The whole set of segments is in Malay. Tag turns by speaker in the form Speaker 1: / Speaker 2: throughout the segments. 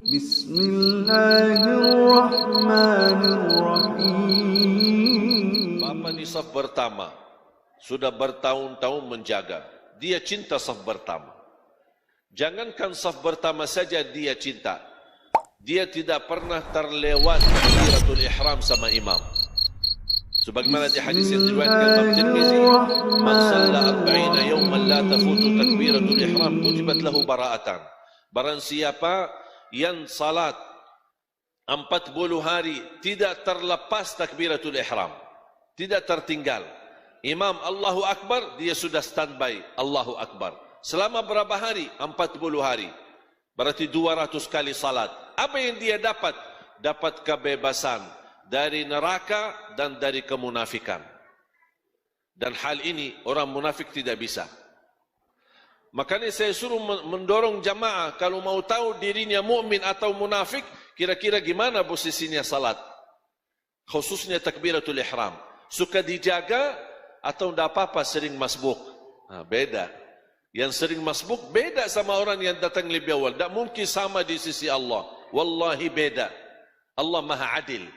Speaker 1: Bismillahirrahmanirrahim.
Speaker 2: Bapa di saf pertama sudah bertahun-tahun menjaga. Dia cinta saf pertama. Jangankan saf pertama saja dia cinta. Dia tidak pernah terlewat takbiratul ihram sama imam. Sebagaimana di hadis yang diriwayatkan Imam Tirmizi, "Man shalla 40 yawman la tafutu takbiratul ihram kutibat lahu bara'atan." Barang siapa yang salat 40 hari tidak terlepas takbiratul ihram, tidak tertinggal. Imam Allahu Akbar, dia sudah standby Allahu Akbar. Selama berapa hari? 40 hari. Berarti 200 kali salat. Apa yang dia dapat? Dapat kebebasan dari neraka dan dari kemunafikan. Dan hal ini orang munafik tidak bisa. Makanya saya suruh mendorong jamaah kalau mau tahu dirinya mukmin atau munafik, kira-kira gimana posisinya salat. Khususnya takbiratul ihram. Suka dijaga atau tidak apa-apa sering masbuk? Nah, beda. Yang sering masbuk beda sama orang yang datang lebih awal. Tak mungkin sama di sisi Allah. Wallahi beda. Allah Maha Adil.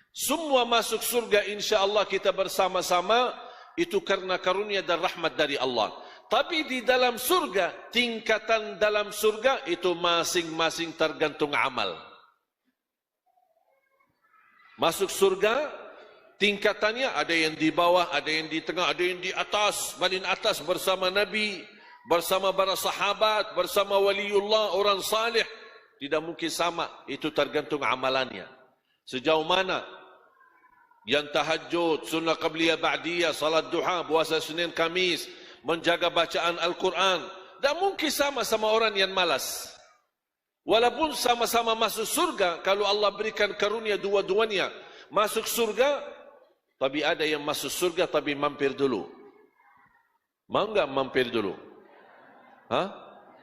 Speaker 2: Semua masuk surga insya-Allah kita bersama-sama itu karena karunia dan rahmat dari Allah. Tapi di dalam surga, tingkatan dalam surga itu masing-masing tergantung amal. Masuk surga tingkatannya ada yang di bawah, ada yang di tengah, ada yang di atas, paling atas bersama Nabi, bersama para sahabat, bersama waliullah, orang salih. Tidak mungkin sama, itu tergantung amalannya. Sejauh mana yang tahajud, sunnah qabliyah ba'diyah, salat duha, puasa Senin Kamis, menjaga bacaan Al-Quran, tak mungkin sama orang yang malas. Walaupun sama-sama masuk surga, kalau Allah berikan karunia dua-duanya masuk surga, tapi ada yang masuk surga tapi mampir dulu. Mau enggak mampir dulu? Hah?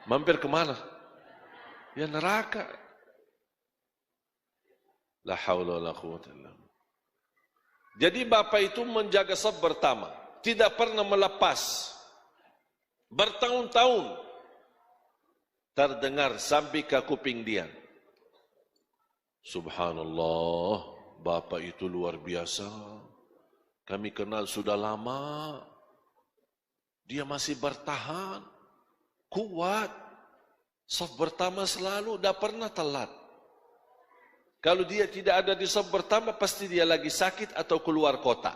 Speaker 2: Mampir kemana? Ya neraka. La haula wala quwwata illa billah. Jadi bapa itu menjaga saf pertama, tidak pernah melepas. Bertahun-tahun terdengar sampai ke kuping dia. Subhanallah, bapa itu luar biasa. Kami kenal sudah lama. Dia masih bertahan, kuat. Saf pertama selalu, tidak pernah telat. Kalau dia tidak ada di saf pertama, pasti dia lagi sakit atau keluar kota.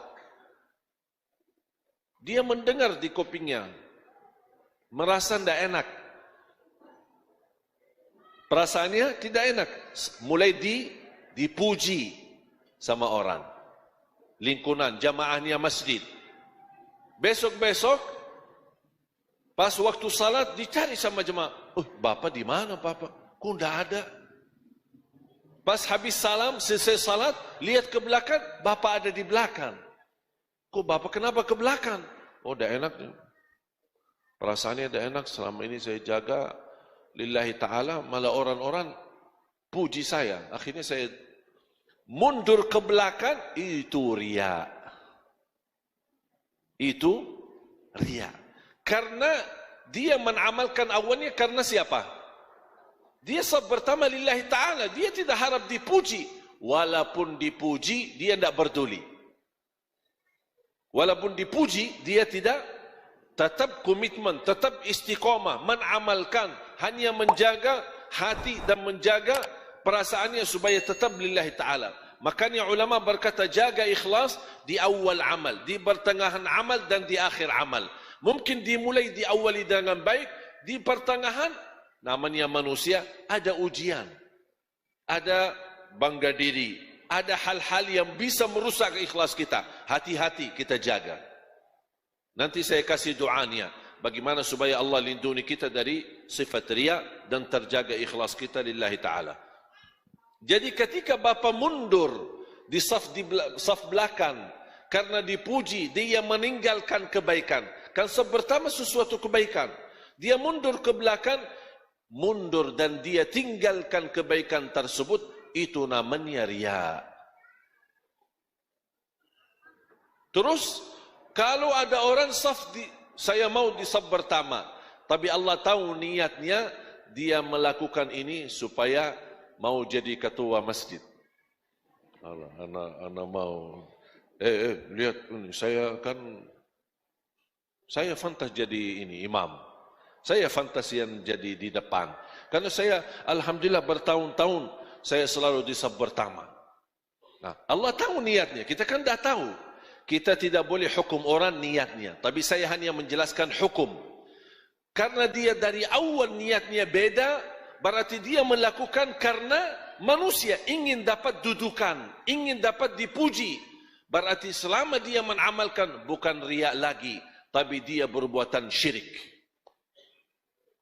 Speaker 2: Dia mendengar di kupingnya, merasa tidak enak. Perasaannya tidak enak. Mulai dipuji sama orang. Lingkungan, jamaahnya masjid. Besok-besok, pas waktu salat, dicari sama jemaah. Bapak di mana Bapak? Kok tidak ada? Pas habis salam, selesai salat, lihat ke belakang, Bapak ada di belakang. Kok Bapak kenapa ke belakang? Oh, tidak enak. Perasaannya tidak enak, selama ini saya jaga lillahi ta'ala, malah orang-orang puji saya. Akhirnya saya mundur ke belakang, itu riya. Itu riya. Karena dia menamalkan awalnya karena siapa? Dia saf pertama lillahi ta'ala, dia tidak harap dipuji. Walaupun dipuji, dia tidak peduli. Walaupun dipuji, dia tidak, tetap komitmen, tetap istiqamah, menamalkan, hanya menjaga hati dan menjaga perasaannya supaya tetap lillahi ta'ala. Makanya ulama berkata, jaga ikhlas di awal amal, di pertengahan amal dan di akhir amal. Mungkin dimulai di awali dengan baik, di pertengahan, namanya manusia, ada ujian, ada bangga diri, ada hal-hal yang bisa merusak ikhlas kita. Hati-hati kita jaga. Nanti saya kasih doanya, bagaimana supaya Allah lindungi kita dari sifat riya dan terjaga ikhlas kita lillahi ta'ala. Jadi ketika bapa mundur di saf belakang karena dipuji, dia meninggalkan kebaikan. Kan saf pertama sesuatu kebaikan. Dia mundur ke belakang, mundur dan dia tinggalkan kebaikan tersebut, itu namanya riya. Terus kalau ada orang saya mau di saf pertama, tapi Allah tahu niatnya dia melakukan ini supaya mau jadi ketua masjid. Alah, anak mau. Lihat ini, saya fantas jadi ini imam. Saya fantas yang jadi di depan. Karena saya alhamdulillah bertahun-tahun saya selalu di saf pertama. Nah, Allah tahu niatnya. Kita kan dah tahu. Kita tidak boleh hukum orang niatnya. Tapi saya hanya menjelaskan hukum. Karena dia dari awal niatnya beda, berarti dia melakukan karena manusia ingin dapat dudukan, ingin dapat dipuji. Berarti selama dia mengamalkan bukan riak lagi, tapi dia berbuatan syirik.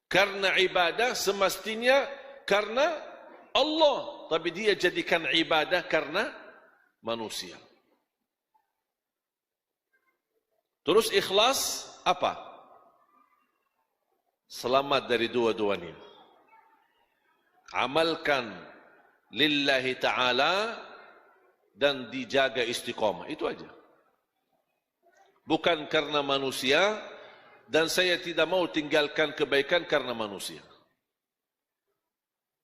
Speaker 2: Karena ibadah semestinya karena Allah, tapi dia jadikan ibadah karena manusia. Terus ikhlas apa? Selamat dari dua-duanya. Amalkan lillahi ta'ala dan dijaga istiqamah. Itu aja. Bukan karena manusia, dan saya tidak mau tinggalkan kebaikan karena manusia.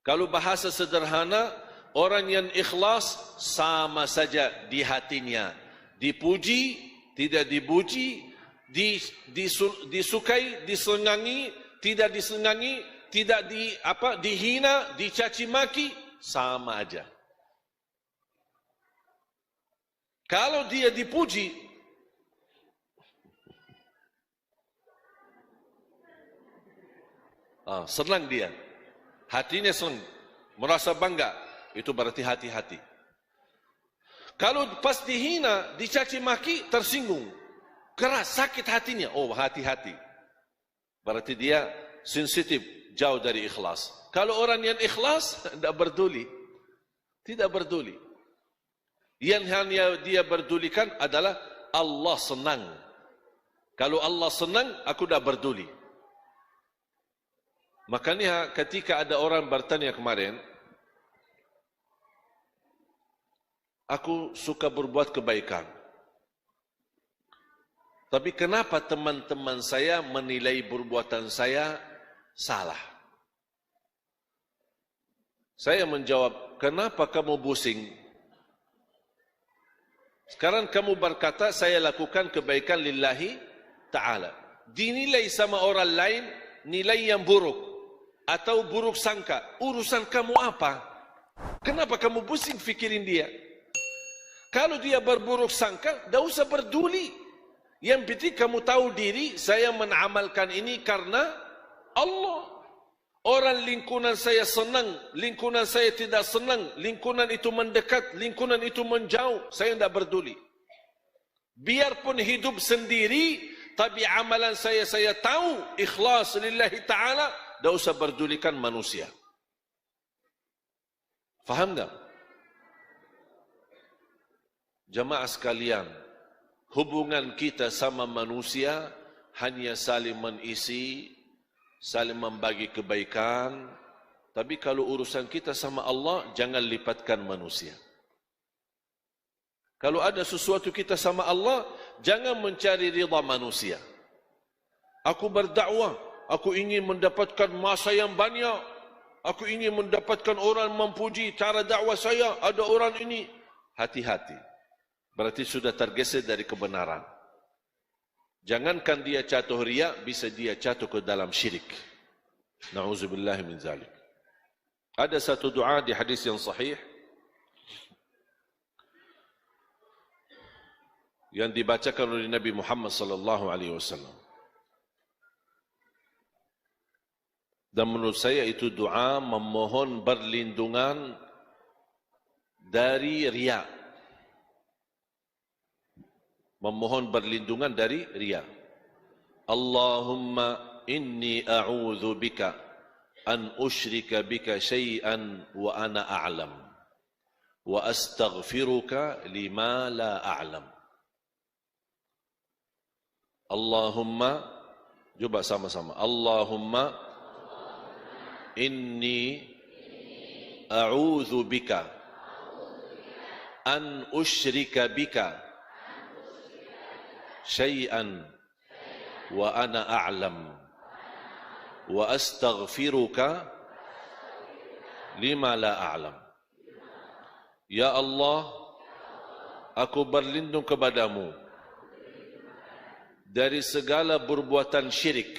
Speaker 2: Kalau bahasa sederhana, orang yang ikhlas sama saja di hatinya. Dipuji, tidak dipuji, disukai, disenangi, tidak disenangi, tidak dihina, dicaci maki, sama aja. Kalau dia dipuji, senang dia, hatinya senang, merasa bangga, itu berarti hati-hati. Kalau pas dihina, dicaci maki, tersinggung, keras, sakit hatinya, oh hati-hati. Berarti dia sensitif, jauh dari ikhlas. Kalau orang yang ikhlas, tidak peduli. Tidak peduli. Yang hanya dia pedulikan adalah Allah senang. Kalau Allah senang, aku tidak peduli. Makanya ketika ada orang bertanya kemarin, aku suka berbuat kebaikan. Tapi kenapa teman-teman saya menilai perbuatan saya salah? Saya menjawab, kenapa kamu pusing? Sekarang kamu berkata, saya lakukan kebaikan lillahi ta'ala. Dinilai sama orang lain, nilai yang buruk. Atau buruk sangka. Urusan kamu apa? Kenapa kamu pusing fikirin dia? Kalau dia berburuk sangka, tidak usah peduli. Yang penting kamu tahu diri, saya menamalkan ini karena Allah. Orang lingkungan saya senang, lingkungan saya tidak senang, lingkungan itu mendekat, lingkungan itu menjauh, saya tidak peduli. Biarpun hidup sendiri, tapi amalan saya tahu, ikhlas lillahi ta'ala, tidak usah pedulikan manusia. Faham tak? Jamaah sekalian, hubungan kita sama manusia hanya saling mengisi, saling membagi kebaikan. Tapi kalau urusan kita sama Allah, jangan lipatkan manusia. Kalau ada sesuatu kita sama Allah, jangan mencari ridha manusia. Aku berdakwah, aku ingin mendapatkan masa yang banyak. Aku ingin mendapatkan orang memuji cara dakwah saya. Ada orang ini. Hati-hati. Berarti sudah tergeser dari kebenaran. Jangankan dia jatuh riya, bisa dia jatuh ke dalam syirik. Na'udzubillahi min zalik. Ada satu doa di hadis yang sahih yang dibacakan oleh Nabi Muhammad sallallahu alaihi wasallam. Dan menurut saya itu doa memohon perlindungan dari riya. Memohon perlindungan dari riya. Allahumma inni a'udzu bika an usyrika bika syai'an wa ana a'lam wa astaghfiruka lima la a'lam. Allahumma, coba sama-sama. Allahumma inni a'udzu bika an usyrika bika syai'an wa ana a'lam wa astaghfiruka lima la a'lam. Ya Allah, aku berlindung kepadamu dari segala perbuatan syirik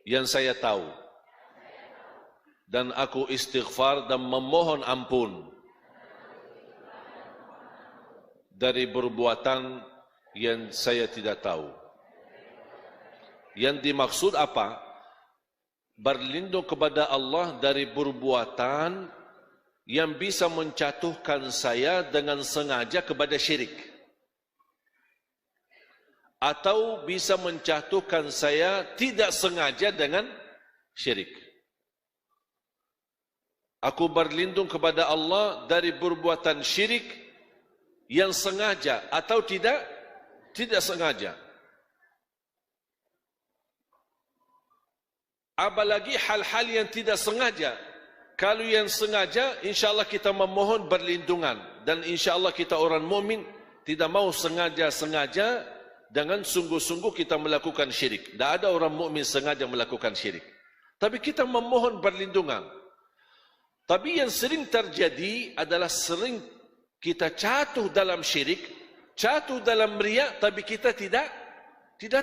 Speaker 2: yang saya tahu, dan aku istighfar dan memohon ampun dari perbuatan yang saya tidak tahu. Yang dimaksud apa? Berlindung kepada Allah dari perbuatan yang bisa menjatuhkan saya dengan sengaja kepada syirik, atau bisa menjatuhkan saya tidak sengaja dengan syirik. Aku berlindung kepada Allah dari perbuatan syirik yang sengaja atau tidak sengaja. Apalagi hal-hal yang tidak sengaja. Kalau yang sengaja, insyaAllah kita memohon berlindungan. Dan insyaAllah kita orang mukmin tidak mau sengaja-sengaja dengan sungguh-sungguh kita melakukan syirik. Tidak ada orang mukmin sengaja melakukan syirik. Tapi kita memohon perlindungan. Tapi yang sering terjadi adalah sering kita jatuh dalam syirik, jatuh dalam riya, tapi kita tidak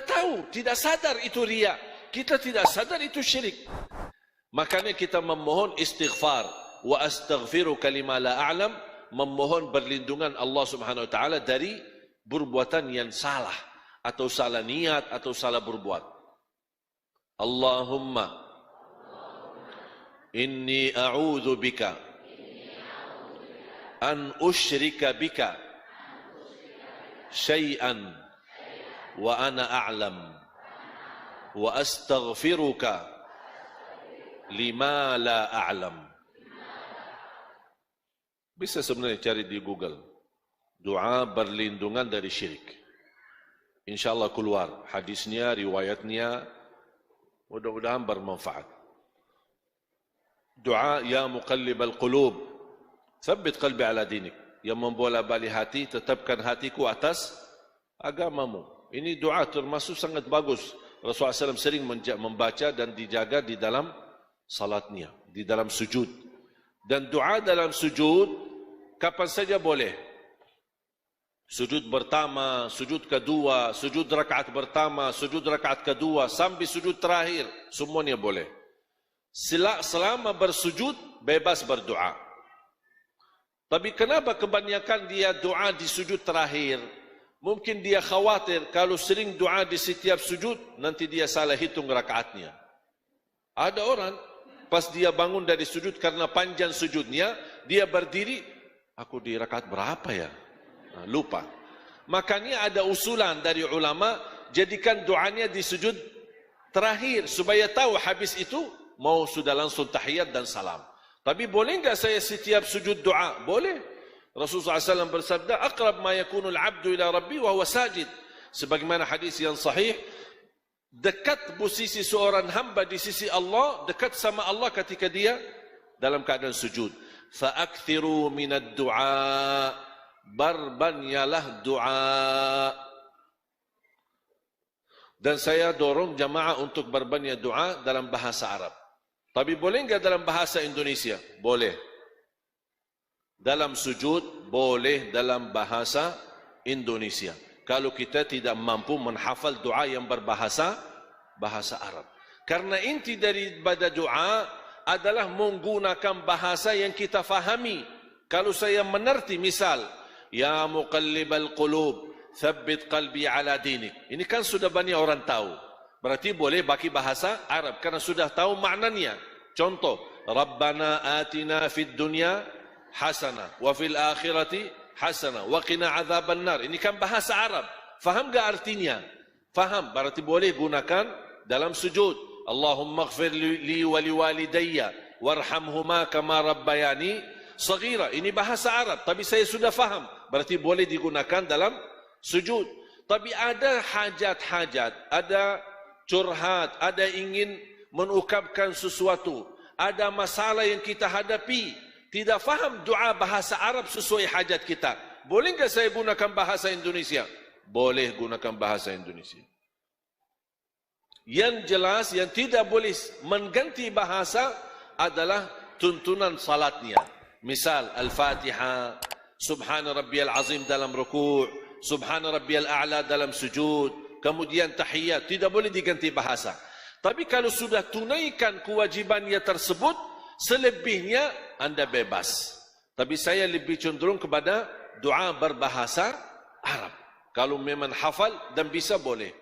Speaker 2: tahu, tidak sadar itu riya. Kita tidak sadar itu syirik. Makanya kita memohon istighfar. Wa astaghfiruka lima la a'lam. Memohon perlindungan Allah Subhanahu Wa Taala dari perbuatan yang salah, atau salah niat, atau salah berbuat. Allahumma inni a'udzu bika an usyrika bika syai'an wa ana a'lam wa astaghfiruka lima la a'lam. Bisa sebenarnya cari di Google doa berlindungan dari syirik. InsyaAllah keluar hadisnya, riwayatnya, mudah-mudahan bermanfaat. Doa ya muqallibal qulub, thabbit qalbi ala dinik. Yang membola-balik hati, tetapkan hatiku atas agamamu. Ini doa termasuk sangat bagus. Rasulullah SAW sering membaca dan dijaga di dalam salatnya, di dalam sujud. Dan doa dalam sujud kapan saja boleh. Sujud pertama, sujud kedua, sujud rakaat pertama, sujud rakaat kedua, sampai sujud terakhir, semuanya boleh. Selama bersujud, bebas berdoa. Tapi kenapa kebanyakan dia doa di sujud terakhir? Mungkin dia khawatir kalau sering doa di setiap sujud, nanti dia salah hitung rakaatnya. Ada orang, pas dia bangun dari sujud karena panjang sujudnya, dia berdiri, aku di rakaat berapa ya? Lupa. Makanya ada usulan dari ulama, jadikan doanya di sujud terakhir supaya tahu habis itu mau sudah langsung tahiyat dan salam. Tapi boleh enggak saya setiap sujud doa? Boleh. Rasulullah SAW bersabda, aqrab ma yakunul abdu ila rabbi wa huwa sajid. Sebagaimana hadis yang sahih, dekat posisi seorang hamba di sisi Allah, dekat sama Allah ketika dia dalam keadaan sujud. Fa akthiru minad du'a, berbanyalah doa. Dan saya dorong jamaah untuk berbanyak doa dalam bahasa Arab. Tapi boleh enggak dalam bahasa Indonesia? Boleh. Dalam sujud boleh dalam bahasa Indonesia. Kalau kita tidak mampu menghafal doa yang berbahasa Arab. Karena inti daripada doa adalah menggunakan bahasa yang kita fahami. Kalau saya mengerti, misal ya muqallibal qulub, thabbit qalbi ala dinik. Ini kan sudah banyak orang tahu. Berarti boleh pakai bahasa Arab karena sudah tahu maknanya. Contoh, Rabbana atina fid dunya hasanah wa fil akhirati hasanah wa qina adzaban nar. Ini kan bahasa Arab. Faham enggak artinya? Faham. Berarti boleh gunakan dalam sujud. Allahumma ighfir li wa liwalidayya warhamhuma kama rabbayani saghira. Ini bahasa Arab, tapi saya sudah faham. Berarti boleh digunakan dalam sujud. Tapi ada hajat-hajat, ada curhat, ada ingin mengungkapkan sesuatu, ada masalah yang kita hadapi, tidak faham doa bahasa Arab sesuai hajat kita. Boleh enggak saya gunakan bahasa Indonesia? Boleh gunakan bahasa Indonesia. Yang jelas, yang tidak boleh mengganti bahasa adalah tuntunan salatnya. Misal Al-Fatihah, Subhana Rabbiyal Azim dalam ruku', Subhana Rabbiyal A'la dalam sujud, kemudian tahiyat, tidak boleh diganti bahasa. Tapi kalau sudah tunaikan kewajibannya tersebut, selebihnya anda bebas. Tapi saya lebih cenderung kepada doa berbahasa Arab. Kalau memang hafal dan bisa boleh.